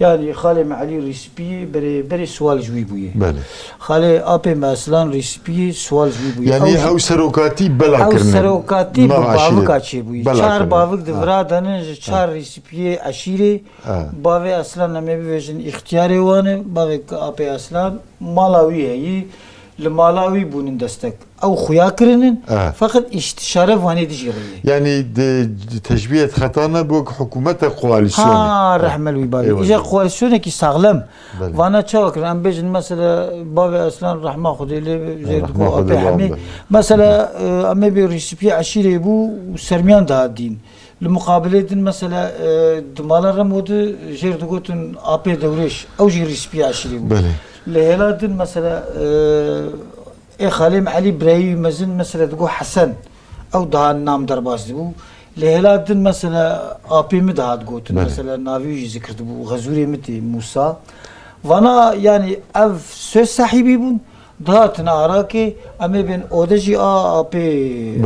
يعني خالي معلي ريسيبي بري سوال جوي بويه بله خالي ابي مثلا ريسيبي سوال جوي بويه يعني او سروكاتي بلا كرنه او سروكاتي باوك اشي بويه چار باوك دفرا دنه چار ريسيبي عشيري باوي اصلا نمي بيجن اختياري وانه باوي ابي اصلا مالاوي هي لمالاوي بونن دستك او خويا كرنن فقط استشاره واني دجيريه يعني تشبيه خطانا بوك حكومه كواليسيون رحم الويباي اجا كواليسيون كي ساغلم وانا تشوك ام بيجن مثلا بابي اصلا رحمه خدي لي زيد ابي حمي مثلا امي بيريسبي عشيره بو سرميان دادين المقابله مثلا دمال رمود جير دوتن ابي دوريش او جي ريسبي عشيره بو لهلادن مثلا خالم علي براي مزن مثلا تقول حسن او ده النام درباس بو لهلادن مثلا ابي مدهات قوت مثلا نافي ذكرت بو غزوري متي موسى وانا يعني اف سو صاحبي بون دهاتنا عراقي أمي بين أودجي أبي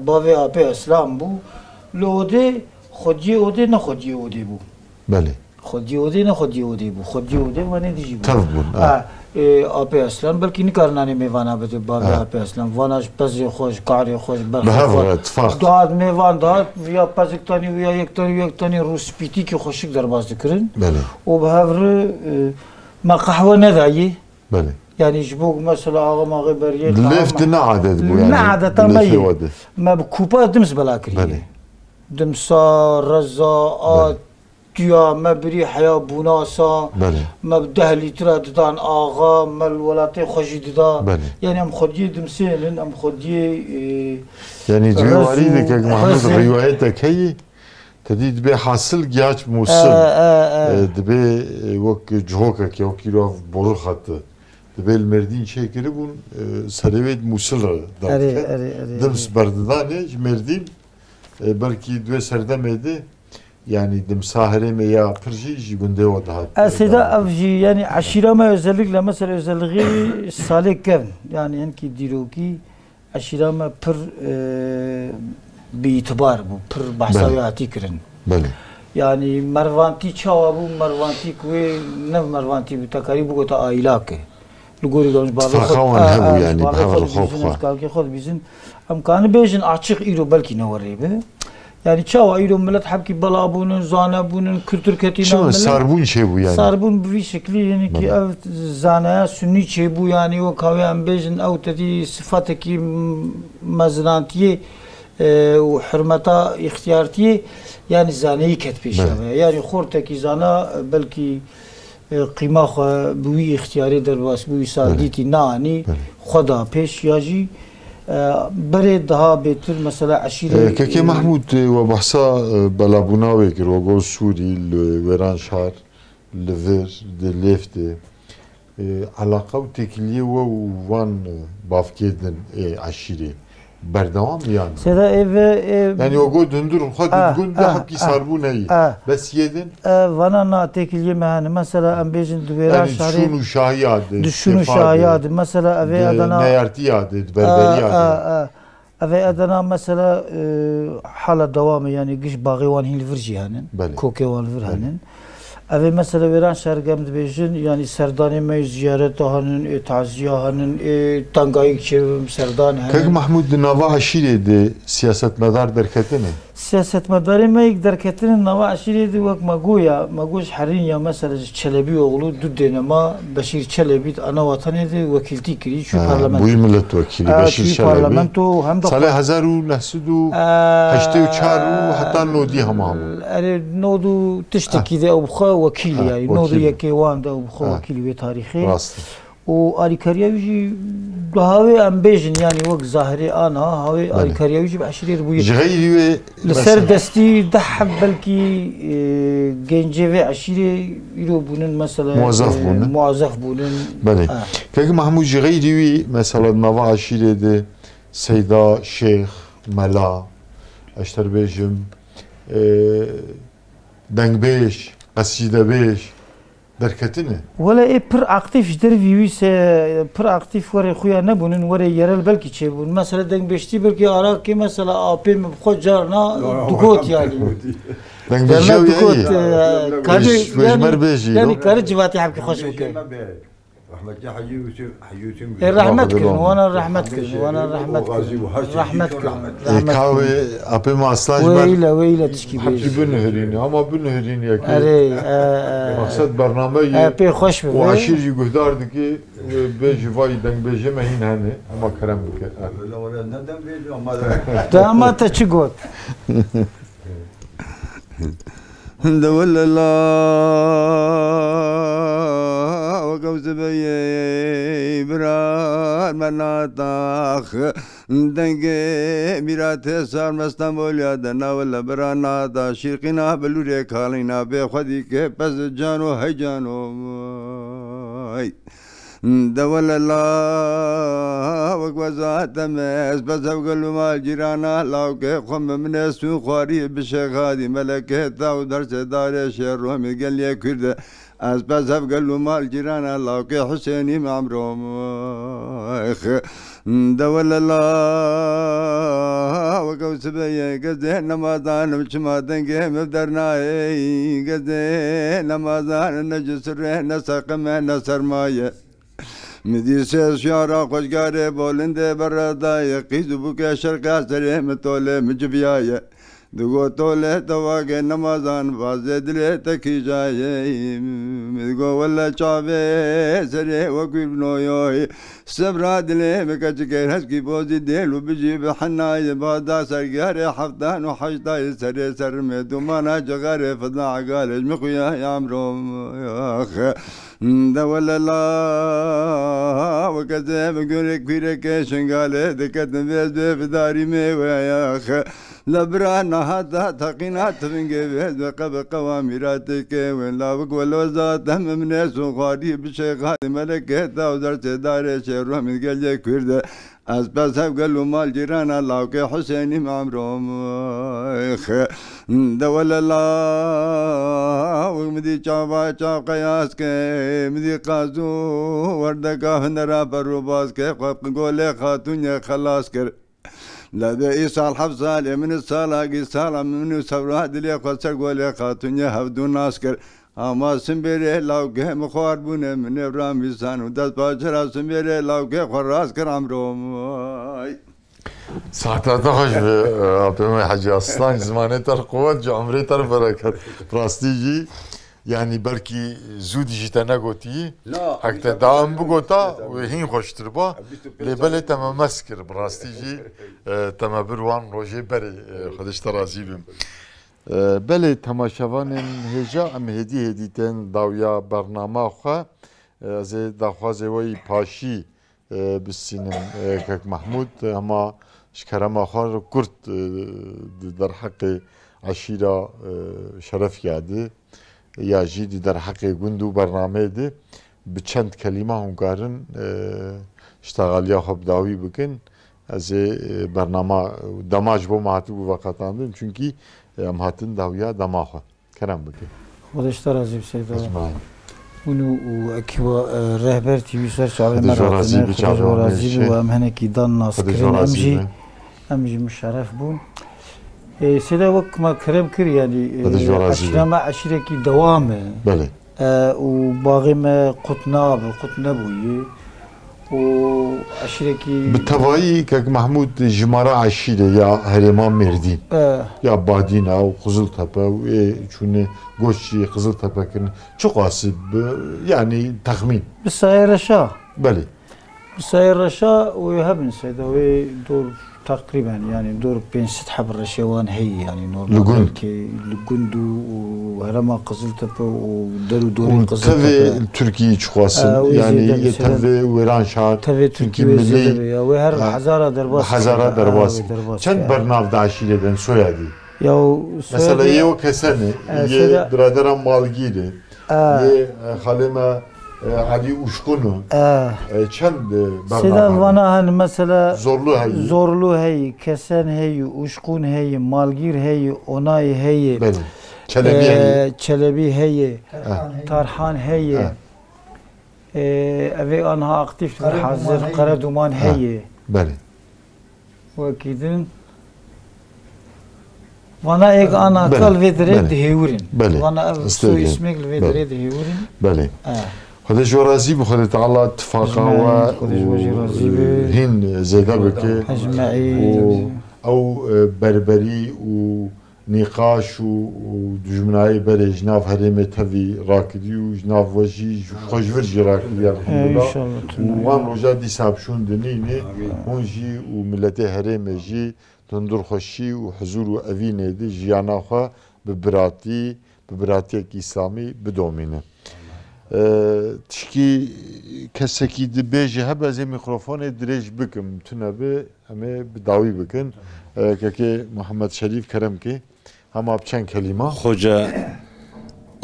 باوي أبي إسلام بو لودي خدي أودي نا خدي أودي بو بله خدي أودي نا خدي أودي بو خدي أودي واني ديجي بو طرف بون أبي إسلام بلكي نكرناني ميوانا بده باوي أبي إسلام واناش بزي خوش قاري خوش بهذا اتفاق دهات ميوان دهات ويا بازكتاني ويا يكتاني روس بيتي كي خوشك درباز دكرن بله وبهذا ما قهوة ندايي بله يعني جبوك مثلا آغا ما غيبريه لفت نعدد بو يعني نعدد تمي ما بكوبا دمس بلاكري بله دمسا رزا تيا ما بري حياة بوناسا بله ما بدهلي ترى ددان آغا ما الولاتي خوشي ددا بله يعني ام خدي دمسين ام خدي يعني جواري ذيك محمد روايتك هي تديد بي حاصل جاش موصل دبي وك جهوكك يا كيلو بورو خط دبي المردين شي كربون سريويد موصل دمس بردانه مردين بلكي دو سردميدي yani dimsahire ya pırjı jibinde o daha. Aslında avcı yani aşirama özellikle mesela özelliği salih kevn yani enki diroki aşirama pır bir itibar bu pır bahsaviyati kirin. Bale. Yani mervanti çava bu mervanti ve ne mervanti bu takari bu kota ailake. Lugori gamş bazı khod yani bazı khod kalki khod bizim amkanı bejin açık iro belki ne var be. Yani çava ilo millet habki balabunun, zanabunun, kültür ketine. Şu sarbun şey bu yani. Sarbun bir şekli yani ki ev zanaya sünni şey bu yani o kaviyan bejin ev tedi sıfataki mazlantiye و hürmeta ihtiyartiye yani zaneyi ketpeşe. Yani xortaki zana belki qima bu ihtiyari derbas bu saditi nani xoda peş yaji بري دها بيتر مثلا عشيرة كي محمود وبحصا بلابوناوي كروغو سوري الويران شهر لفير دليفتي علاقة وتكلية ووان بافكيدن عشيرة بردوام يعني سيدا يعني وقو دندر خد تقول ده حكي صاربون هي بس يدن وانا نا تكلية مهن مثلا ام بيجن دويران شهري دشونو شاهياد دشونو شاهياد مثلا افي ادنا نيارتياد بربرياد افي ادنا مثلا حالة دوام يعني قش باغي وان هي الفرجي هنن كوكي وان الفر هنن افي مثلا ويران شهر قمد بيجن يعني سرداني ما زيارة هنن تعزية هنن تنقايق شبم سردان هنن كيك محمود نوا عشيرة دي سياسة مدار دركتنه سياسة مداري ما يقدر كتير نوا عشيرة دي وقت ماجوش حرين يا مثلا شلبي oğlu دودنما بشير شلبي أنا وطني دي وكيلتي كري شو برلمان بوي ملت وكيلي بشير شلبي صالح هزارو نحسدو هشتي وشارو حتى نودي همام نودو تشتكي ده أو بخا وكيل يعني نودو يكيوان ده أو بخا وكيل بتاريخي و آریکاریوی هاوی امبیجن یعنی وقت ظاهری آنها هاوی آریکاریوی بعشریر بوی جغیری لسر دستی دحب بلکی گنجه و عشیره ایرو بونن مثلا موظف بونن بله که محمود جغیری مثلا نوا عشیره ده سیدا شیخ ملا اشتر بیجم دنگ بیش قصیده بیش دركتنه ولا ايه بر اكتيف جدر فيويس بر اكتيف وري خويا نبونن وري يرل بلكي تشيبون مثلا دنگ بشتي بلكي اراكي مثلا ابي مخو جارنا دغوت يعني دنگ بشوي يعني كاري جواتي حبكي خوش بك رحمتك وانا رحمتك وانا رحمتك كاوي ابي ما اصلاش ويلا تشكي حبي بنهريني اما بنهريني يا مقصد برنامج ابي خوش بك وعشير يقدر دكي بيجي فاي دنگ بيجي ما هين هني اما كرم بك لا ولا ندم بيجي اما ما تشغوت دول الله وقوز بي بران مناطاخ دنگه میرات سار مستم ولیا دنا ولا برانا دا شرقنا بلوری کالینا به خودی که پس جانو هی جانو دول الله وقوزات مس بس وقلوا ما جيرانا لو كي خم من سو خواري بشغادي ملكه تا ودرس دار شر رومي قال لي كرد أسباب قال له مال جيران الله كي حسيني معمرهم دول الله وقوس بيا قزه نمازان وشماتن قيم بدرناي قزه نمازان نجس الريه نسقم نسر مايه مدي سيس شعرا خوشگاره بولنده براداي قيزو بوكا شرقا سريه متولي مجبيايه دگو توله تواگه نمازان بازه دله تکی جایه مدگو ولا چاوه سره وکوی بنویوی سبرا دله مکچ کر هسکی بوزی دلو بجی بحنای بادا سرگاره حفتان و حجتای سره سر مدومانا جغاره فضا عقالج مخویا یامروم دول الله وكذا بقولك فيرك شنقاله دكتن بيز بفداري ميوياخ لبرانا هذا تقينات من قبل قب قواميراتك وين لا بقول وزات هم من ناس وغادي بشيء غادي ملكه وزرت دار شهر من قال كرد أسباب قالوا مال جيران الله كي حسيني معمرهم دول الله ومدي شابا شاب قياس كي مدي قازو وردكا هنرا بروباس كي قولي خاتون خلاص كر لا بإيسا الحفصة من الصلاة قصالة من سبرا دلي خسر قولي خاتون هفدو ناسكر أما سنبيري لو كي مخوار بونه من إبرام بيسان ودس باشرا سنبيري لو كي خراس كر عمروم ساعتها خوش به حاجی اصلا زمانه تر قوت جو عمره تر برکت راستیجی یعنی بلکی زودی جیتا نگوتی حکت دام بگوتا و هین خوشتر با لیبله تمام مسکر براستیجی تمام بروان روژه بری خودش ترازی بیم بله تماشاوان هجا ام هدی تن داویا برنامه خواه از دخوازه وی پاشی بسینم که محمود اما شكرم آخر كرت در حق عشيرة شرف يادي يا جيدي در حق جندو برنامه دي بچند كلمة هم قارن اشتغاليا خب داوي بكن از برنامه دماج بو مهاتو بو وقتاندن چونكي مهاتن داويا دماخه كرم بكن خودش ترازي بسيطة ونو اكيوا رهبر تي في سر شعب مراتنا و ام هنكي دان ناس كرين امجي مشرف بون سيدا وقت ما كرم كر يعني اشرما عشيركي دوامه بله وباغي ما قطنا بوي وعشيركي بالتوائي كك محمود جمارة عشيرة يا هرمان مردين يا بادينا وقزل تبا وشونه قوشي قزل تبا كن شو قاسب يعني تخمين بالسيارة شا بله بالسيارة شا ويهبن سيدا دور تقريبا يعني دور بين ست حبر الرشوان هي يعني نورمال لجندو وهرما قزلتبا ودرو دورين قزلتبا تبي تركي شخاص يعني تبي ويران شهر تبي تركي ملي وهر حزارة درباس چند برنامج داشتید دن سویادی یا مثلا یه کسانه یه برادرم مالگیره یه خالما علی اشکونو چند برنامج سیدا وانا هن مثلا زورلو هی کسان هی اشکون هی مالگیر هی اونای هی چلبی هی تارحان هی اوی آنها اکتیف حاضر قردومان هی بله وكيدن وانا ايك انا كل فيدري دهيورين وانا سو اسمك الفيدري دهيورين بله خدا جو راضي بخدا تعالى اتفاقا و هين زيدا بكي او بربري و نقاش و دجمناي بري جناف هريمه تبي راكدي و جناف وجي خوشور راكدي الحمد لله وان روجا دي سابشون دنيني هونجي و ملتي هريمه جي تندر خوشي و حضور و اوينه دي جيانا خو ببراتي اسلامي بدومينه تشكي كسكي دبيجي هبا زي ميكروفون دريج بكم تنبي امي بداوي بكن كاكي محمد شريف كرمكي هما بچن كلمه خوجا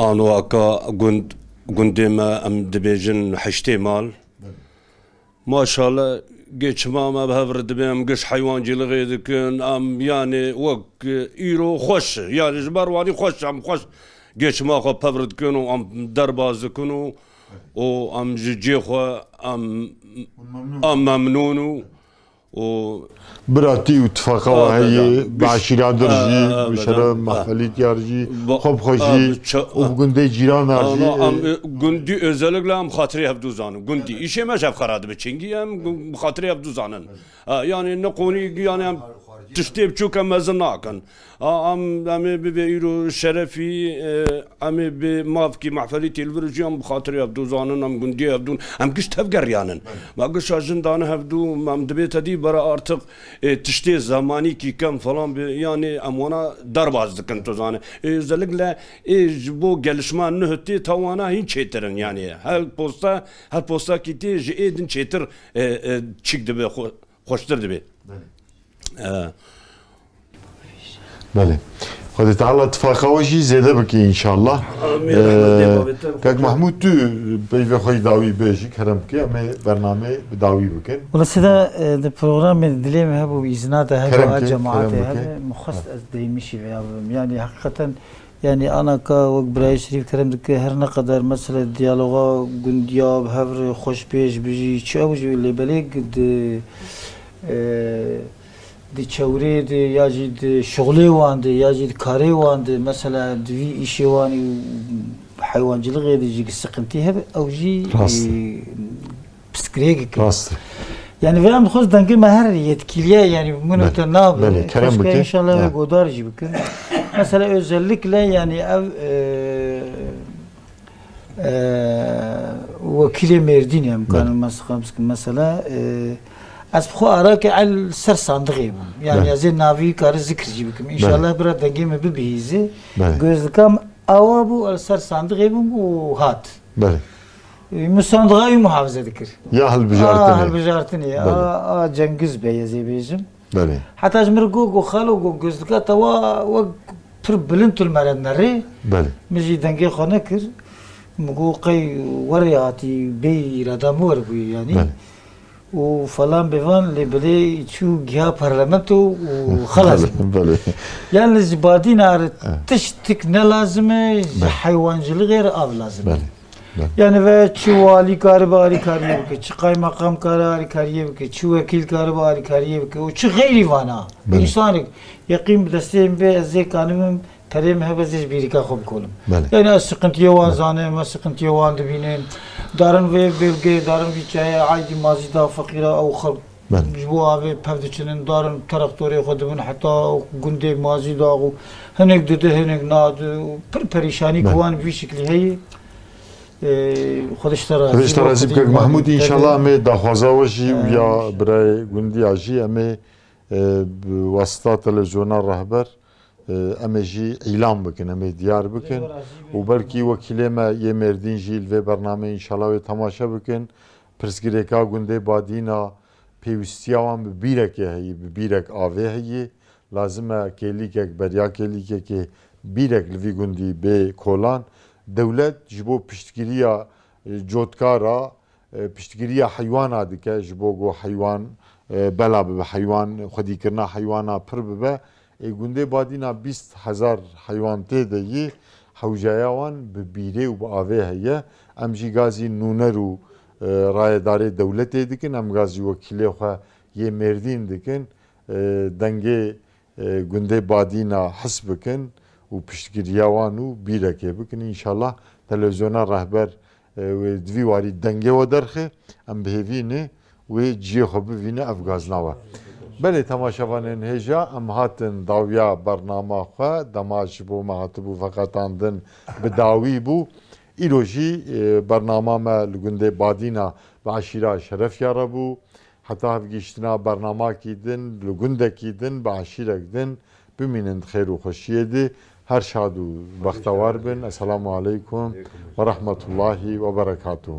انواكا گندما ام دبيجن حشتي مال ما شاء الله جيش ماما بهفر دبيم قش حيوان جي لغيدكن ام يعني وك ايرو خوش يعني جبر واني خوش ام خوش geçme xwe pevr dikin û em derbaz dikin û em ji cê xwe em memnûn û براتي واتفاقا وهي بعشيرة درجي بشرا محفلي تيارجي خوب خوشي وبقندي جيران هرجي Gundi özellikle em xatirê hevdû zanin gundî îşê me jev xera dibe çingî em xatirê hevdû zanin yani ne konî yani em tiştê biçûk em mezin nakin em ê bibe îro şerefî em ê bi mavkî mahfelî têlvir jî em bi xatirê hevdû zanin em gundî hevdûn em gişt hevgeriyanin me gişa jindane hevdû em dibe tedî bera artık tiştê zamanîkî kem falan yani em wana derbaz dikin tu zanî özellikle ji bo gelişma nihitê tawana hîn çêtirin yani her postakî tê ji êdin çêtir çîk dibe xweştir dibe بله خدي تعالى اتفاقا وجي زيادة بكي ان شاء الله كاك محمود تو بيفي خوي داوي بيجيك هرم كي امي برنامج بداوي بكن ولا سيدا البروغرام دليم هبو إذنات هبو جماعات هبو مخصص ديمشي يعني حقيقة يعني أنا كوك براي شريف كرم دك هرنا قدر مثلا ديالوغا قندياب هفر خوش بيش بيجي شو جو اللي بليك di çevre de ya de şغله wandı ya de kare wandı mesela dvi işi wani hayvancılık edici sıkıntı hep avcı psikolojik راست yani ve amxoz denge meher yetkiliye yani bunu da ne yapıyor inşallah godarcı bakın mesela özellikle yani ev vekili Merdin yani mesela از بخو آرا که عل سر صندوقی بم yani yazı navi karı zikrci bikim inşallah biraz dengemi bir bizi gözlükam ava bu al ser sandığı bu hat musandığı muhafaza dikir ya hal bijartini a Cengiz Bey yazı bizim hatta jmirgo go khalo go gözlüka tava ve pir bilintul merenleri miji denge khona kir mugo qay wariyati bey radamur bu yani وفلان بفان اللي بدي شو جهة برلمانته وخلاص يعني الزبادين عارف تشتك نلازمه حيوان جل غير أب لازم يعني ve شو والي كارباري كاريه بك شو قايم مقام كارباري كاريه بك شو وكيل كارباري كاريه بك وشو غيري وانا إنسانك يقيم بدستين به زي كانوا تريم هبزش بيريكا خوب كولم يعني السقنت يوان زانه ما السقنت يوان دبينين دارن ve bölge darın vicaya aydi mazida fakira او خلق جوا ve pevdiçinin darın taraktörü kodumun hatta günde mazida o henek dedi henek nadı perişani kuvan bir şekli hey خودش که محمود انشالله همه دخوازا وشی یا برای گوندی آجی همه واسطه تلویزیون رهبر امه جی اعلام بکن امه دیار بکن و بلکی وکیل ما یه مردین جیل و برنامه انشالله و تماشا بکن پرسگریکا گنده بادینا پیوستیاوان ببیرک هی ببیرک آوه هی لازمه کلیک بریا کلیک که بیرک لوی گندی به کولان دولت جبو پشتگیریا جوتکارا پشتگیریا حیوانا دکه جبو گو حیوان بلا به حیوان خودی کرنا حیوانا پر به گنده بادینا 20,000 حیوان تیدهی حوجایوان به بیره و به آوه هیه امجی گازی نونر و رایداری دولت دیکن ام گازی وکیلی خواه یه مردین دیکن دنگه گنده بادینا حس بکن و پشتگیریوان و بیرکه بکن انشالله تلویزیونا رهبر و دویواری دنگه و درخه ام بهوینه و جیه خوب بینه افغازناوه بله تماشاوانین هجا ام هاتن داویا برنامه خواه دماش بو مهاتبو فقط اندن بداوی بو ایروژی برنامه ما لگنده بادینا و عشیره شرف یاره بو حتی هفگیشتنا برنامه کی دن لگنده کی دن و عشیره دن بمینند خیر و خوشیه دی هر شاد و بختوار بن السلام علیکم و رحمت الله و برکاته